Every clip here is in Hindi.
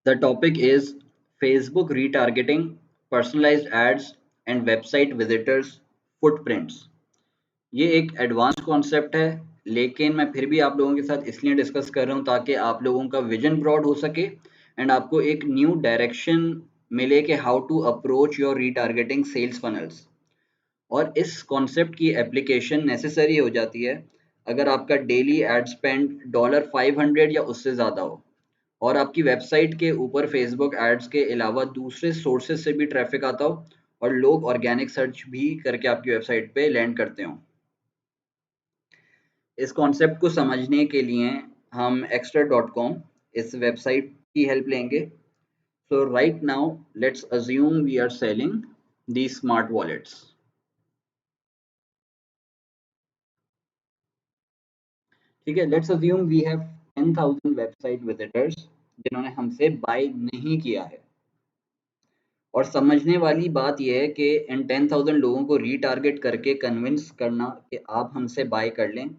The topic is Facebook retargeting, personalized ads and website visitors footprints। ये एक एडवांस कॉन्सेप्ट है, लेकिन मैं फिर भी आप लोगों के साथ इसलिए डिस्कस कर रहा हूँ ताकि आप लोगों का विजन ब्रॉड हो सके एंड आपको एक न्यू डायरेक्शन मिले कि how to approach your retargeting sales funnels. और इस कॉन्सेप्ट की एप्लीकेशन नेसेसरी हो जाती है अगर आपका डेली एड स्पेंड $500 या उससे ज़्यादा हो और आपकी वेबसाइट के ऊपर फेसबुक एड्स के अलावा दूसरे सोर्सेज से भी ट्रैफिक आता हो और लोग ऑर्गेनिक सर्च भी करके आपकी वेबसाइट पे लैंड करते हो। इस कॉन्सेप्ट को समझने के लिए हम extra.com इस वेबसाइट की हेल्प लेंगे। So right now let's assume we are selling the smart wallets. ठीक है, let's assume we have 10,000 website visitors जिन्होंने हमसे बाय नहीं किया है। और समझने वाली बात यह है कि इन 10,000 लोगों को रीटारगेट करके कन्विंस करना कि आप हमसे बाय कर लें,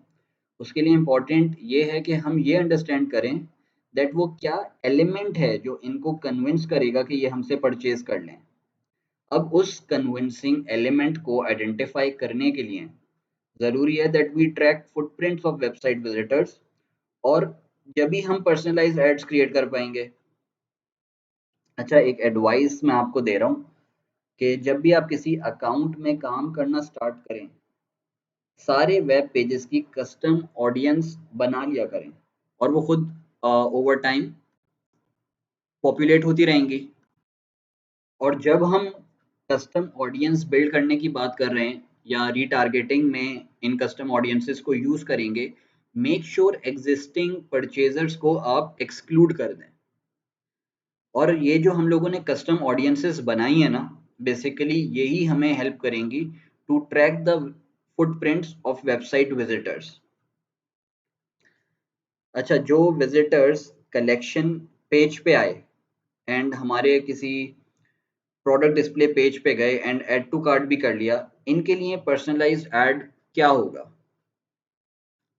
उसके लिए इम्पॉर्टेंट ये है कि हम ये अंडरस्टैंड करें दैट वो क्या एलिमेंट है जो इनको कन्विंस करेगा कि ये हमसे परचेज कर लें। अब उस कन्विंसिंग एलिमेंट को आइडेंटिफाई करने के लिए ज़रूरी है that we track footprints of website visitors, और जब भी हम पर्सनलाइज्ड एड्स क्रिएट कर पाएंगे। अच्छा, एक एडवाइस मैं आपको दे रहा हूँ कि जब भी आप किसी अकाउंट में काम करना स्टार्ट करें, सारे वेब पेजेस की कस्टम ऑडियंस बना लिया करें और वो खुद ओवर टाइम पॉपुलेट होती रहेंगी। और जब हम कस्टम ऑडियंस बिल्ड करने की बात कर रहे हैं या रीटारगेटिंग में इन कस्टम ऑडियंसेस को यूज़ करेंगे, मेक श्योर एग्जिस्टिंग परचेजर्स को आप एक्सक्लूड कर दें। और ये जो हम लोगों ने कस्टम ऑडियंसेस बनाई है ना, बेसिकली यही हमें हेल्प करेंगी to track the footprints of website visitors. अच्छा, जो विजिटर्स कलेक्शन पेज पे आए एंड हमारे किसी प्रोडक्ट डिस्प्ले पेज पे गए एंड ऐड टू कार्ट भी कर लिया, इनके लिए पर्सनलाइज्ड ऐड क्या होगा?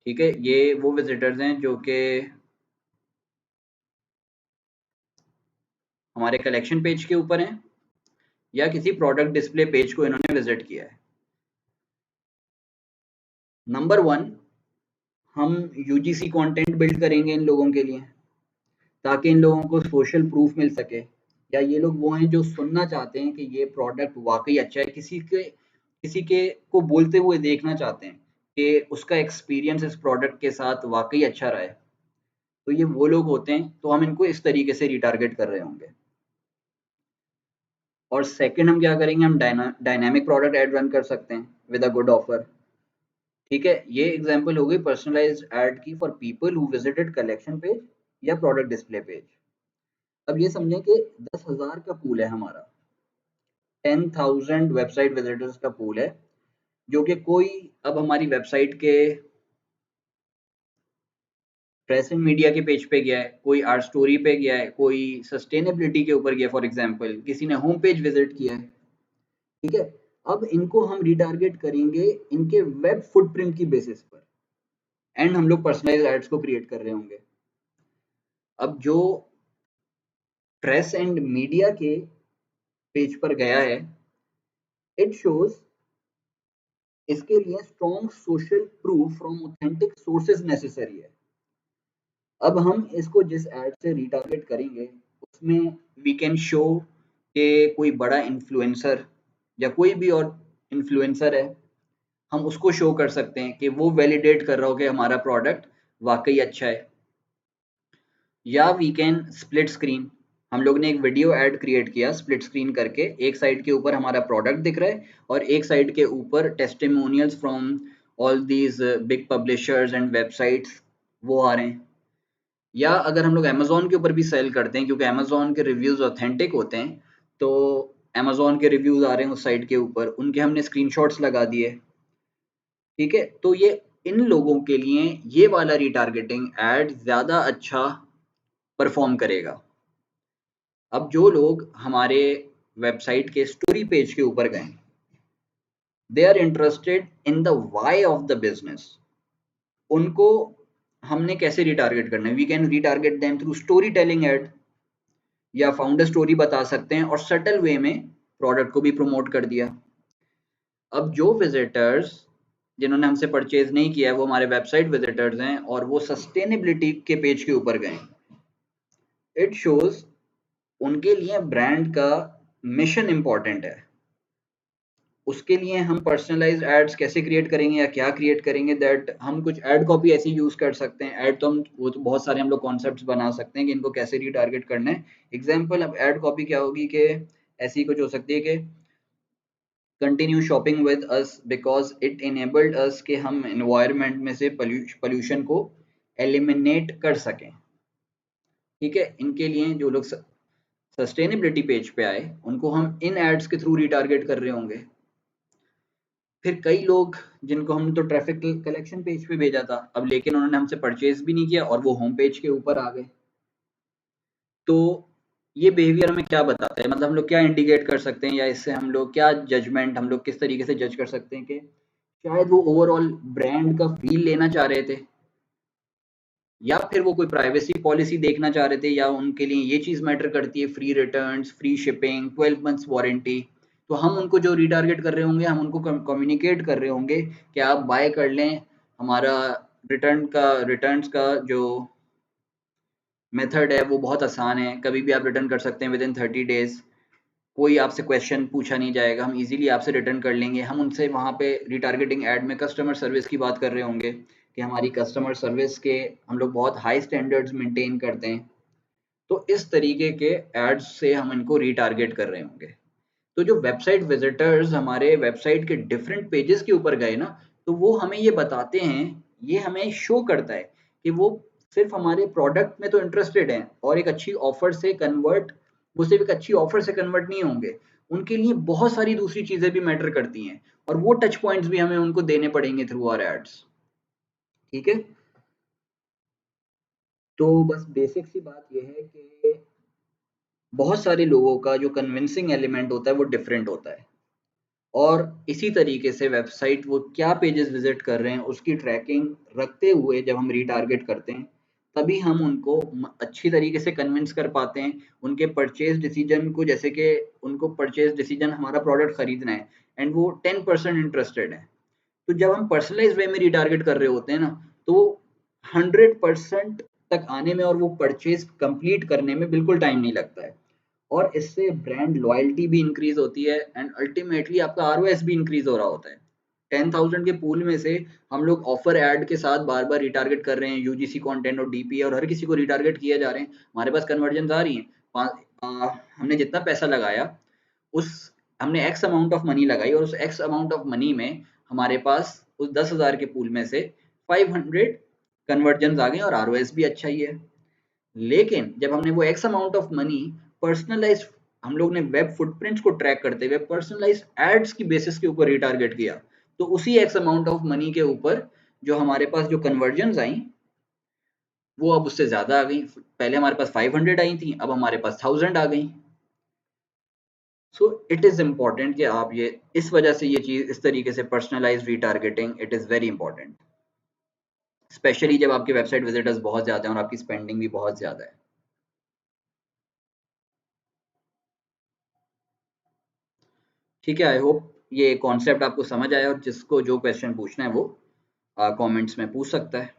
ठीक है, ये वो विजिटर्स हैं जो कि हमारे कलेक्शन पेज के ऊपर हैं या किसी प्रोडक्ट डिस्प्ले पेज को इन्होंने विजिट किया है। नंबर वन, हम यूजीसी कंटेंट बिल्ड करेंगे इन लोगों के लिए ताकि इन लोगों को सोशल प्रूफ मिल सके, या ये लोग वो हैं जो सुनना चाहते हैं कि ये प्रोडक्ट वाकई अच्छा है, किसी के को बोलते हुए देखना चाहते हैं कि उसका एक्सपीरियंस इस प्रोडक्ट के साथ वाकई अच्छा रहा है। तो ये वो लोग होते हैं, तो हम इनको इस तरीके से रिटारगेट कर रहे होंगे। और सेकंड हम क्या करेंगे, हम डायनामिक प्रोडक्ट ऐड रन कर सकते हैं विद अ गुड ऑफर। ठीक है, ये एग्जांपल हो गई पर्सनलाइज्ड ऐड की for people who visited collection page या प्रोडक्ट डिस्प्ले पेज। अब ये समझें कि 10,000 का पूल है हमारा, 10,000 वेबसाइट विजिटर्स का पूल है, जो कि कोई अब हमारी वेबसाइट के प्रेस एंड मीडिया के पेज पे गया है, कोई आर्ट स्टोरी पे गया है, कोई सस्टेनेबिलिटी के ऊपर गया, फॉर एग्जांपल किसी ने होम पेज विजिट किया है। ठीक है, अब इनको हम रिटारगेट करेंगे इनके वेब फुटप्रिंट की बेसिस पर एंड हम लोग पर्सनलाइज्ड एड्स को क्रिएट कर रहे होंगे। अब जो प्रेस एंड मीडिया के पेज पर गया है, इट शोज इसके लिए strong social proof from authentic sources necessary है। अब हम इसको जिस ऐड से रिटारगेट करेंगे उसमें वी कैन शो कि कोई बड़ा इन्फ्लुएंसर या कोई भी और इन्फ्लुएंसर है, हम उसको शो कर सकते हैं कि वो वैलिडेट कर रहा हो कि हमारा प्रोडक्ट वाकई अच्छा है। या वी कैन स्प्लिट स्क्रीन, हम लोग ने एक वीडियो ऐड क्रिएट किया स्प्लिट स्क्रीन करके, एक साइड के ऊपर हमारा प्रोडक्ट दिख रहा है और एक साइड के ऊपर testimonials from all these big publishers and websites वो आ रहे हैं। या अगर हम लोग अमेजोन के ऊपर भी सेल करते हैं, क्योंकि अमेजोन के रिव्यूज ऑथेंटिक होते हैं, तो अमेजोन के रिव्यूज आ रहे हैं उस साइट के ऊपर, उनके हमने स्क्रीनशॉट्स लगा दिए। ठीक है, तो ये इन लोगों के लिए ये वाला रिटारगेटिंग ऐड ज्यादा अच्छा परफॉर्म करेगा। अब जो लोग हमारे वेबसाइट के स्टोरी पेज के ऊपर गए, they are interested in the why of the business, उनको हमने कैसे रिटारगेट करना है? We can retarget them through story telling ad. या फाउंडर स्टोरी बता सकते हैं और सटल वे में प्रोडक्ट को भी प्रमोट कर दिया। अब जो विजिटर्स जिन्होंने हमसे परचेज नहीं किया है वो हमारे वेबसाइट विजिटर्स हैं और वो सस्टेनेबिलिटी के पेज के ऊपर गए, इट शोज उनके लिए ब्रांड का मिशन इंपॉर्टेंट है। उसके लिए हम पर्सनलाइज्ड एड्स कैसे क्रिएट करेंगे या क्या क्रिएट करेंगे, दैट हम कुछ एड कॉपी ऐसी यूज कर सकते हैं। एड तो हम वो तो बहुत सारे हम लोग कॉन्सेप्ट्स बना सकते हैं कि इनको कैसे रीटारगेट करना है। एग्जांपल अब एड कॉपी क्या होगी कि ऐसी कुछ हो सकती है कि continue shopping with us because it enabled us कि हम एनवायरनमेंट में से पोल्यूशन को एलिमिनेट कर सकें। ठीक है, इनके लिए जो लोग सस्टेनेबिलिटी पेज पे आए उनको हम इन एड्स के थ्रू रीटारगेट कर रहे होंगे। फिर कई लोग जिनको हमने तो ट्रैफिक कलेक्शन पेज पे भेजा था, अब लेकिन उन्होंने हमसे परचेज भी नहीं किया और वो होम पेज के ऊपर आ गए। तो ये बिहेवियर हमें क्या बताता है, मतलब हम लोग क्या इंडिकेट कर सकते हैं या इससे हम लोग क्या जजमेंट, हम लोग किस तरीके से जज कर सकते हैं कि शायद वो ओवरऑल ब्रांड का फील लेना चाह रहे थे या फिर वो कोई प्राइवेसी पॉलिसी देखना चाह रहे थे या उनके लिए ये चीज़ मैटर करती है, free returns, free shipping, 12 months warranty. तो हम उनको जो रीटारगेट कर रहे होंगे, हम उनको कम्युनिकेट कर रहे होंगे कि आप बाय कर लें, हमारा रिटर्न्स का जो मेथड है वो बहुत आसान है, कभी भी आप रिटर्न कर सकते हैं विद इन 30 डेज। कोई आपसे क्वेश्चन पूछा नहीं जाएगा, हम इजीली आपसे रिटर्न कर लेंगे। हम उनसे वहाँ पे रिटारगेटिंग ऐड में कस्टमर सर्विस की बात कर रहे होंगे कि हमारी कस्टमर सर्विस के हम लोग बहुत हाई स्टैंडर्ड्स मेंटेन करते हैं। तो इस तरीके के एड्स से हम इनको रिटारगेट कर रहे होंगे। तो जो वेबसाइट विजिटर्स हमारे वेबसाइट के डिफरेंट पेजेस के ऊपर गए ना, तो वो हमें ये बताते हैं, ये हमें शो करता है कि वो सिर्फ हमारे प्रोडक्ट में तो इंटरेस्टेड हैं और एक अच्छी ऑफर से कन्वर्ट, वो सिर्फ एक अच्छी ऑफर से कन्वर्ट नहीं होंगे, उनके लिए बहुत सारी दूसरी चीजें भी मैटर करती हैं और वो टच पॉइंट्स भी हमें उनको देने पड़ेंगे थ्रू आवर एड्स। ठीक है, तो बस बेसिक सी बात यह है कि बहुत सारे लोगों का जो कन्विंसिंग एलिमेंट होता है वो डिफरेंट होता है और इसी तरीके से वेबसाइट वो क्या पेजेस विजिट कर रहे हैं उसकी ट्रैकिंग रखते हुए जब हम रीटारगेट करते हैं तभी हम उनको अच्छी तरीके से कन्विंस कर पाते हैं उनके परचेज डिसीजन को, जैसे कि उनको परचेज डिसीजन हमारा प्रोडक्ट खरीदना है एंड वो 10% इंटरेस्टेड है। तो जब हम पर्सनलाइज वे में रिटारगेट कर रहे होते हैं ना, तो 100% तक आने में और वो परचेज कंप्लीट करने में बिल्कुल टाइम नहीं लगता है और इससे ब्रांड लॉयल्टी भी इंक्रीज होती है एंड अल्टीमेटली आपका आरओएस भी इंक्रीज हो रहा होता है। 10,000 के पूल में से हम लोग ऑफर ऐड के साथ बार बार रिटारगेट कर रहे हैं, यूजीसी कंटेंट और डीपी और हर किसी को रिटारगेट किया जा रहे हैं, हमारे पास कन्वर्जन आ रही हैं। हमने जितना पैसा लगाया उस हमने एक्स अमाउंट ऑफ मनी लगाई और उस एक्स अमाउंट ऑफ मनी में हमारे पास उस 10,000 के पूल में से 500 कन्वर्जन आ गए और आरओएस भी अच्छा ही है। लेकिन जब हमने वो X amount of money personalise, हम लोग ने वेब फुटप्रिंट्स को ट्रैक करते हुए पर्सनलाइज एड्स की बेसिस के ऊपर रिटारगेट किया, तो उसी एक्स अमाउंट ऑफ मनी के ऊपर जो हमारे पास जो कन्वर्जन आई वो अब उससे ज्यादा आ गई। पहले हमारे पास 500 आई थी, अब हमारे पास 1000 आ गई। सो इट इज इम्पॉर्टेंट कि आप ये इस वजह से ये चीज इस तरीके से personalise retargeting it is very important, specially जब आपके वेबसाइट विजिटर्स बहुत ज्यादा हैं और आपकी स्पेंडिंग भी बहुत ज्यादा है। ठीक है, आई होप ये कॉन्सेप्ट आपको समझ आया और जिसको जो क्वेश्चन पूछना है वो कमेंट्स में पूछ सकता है।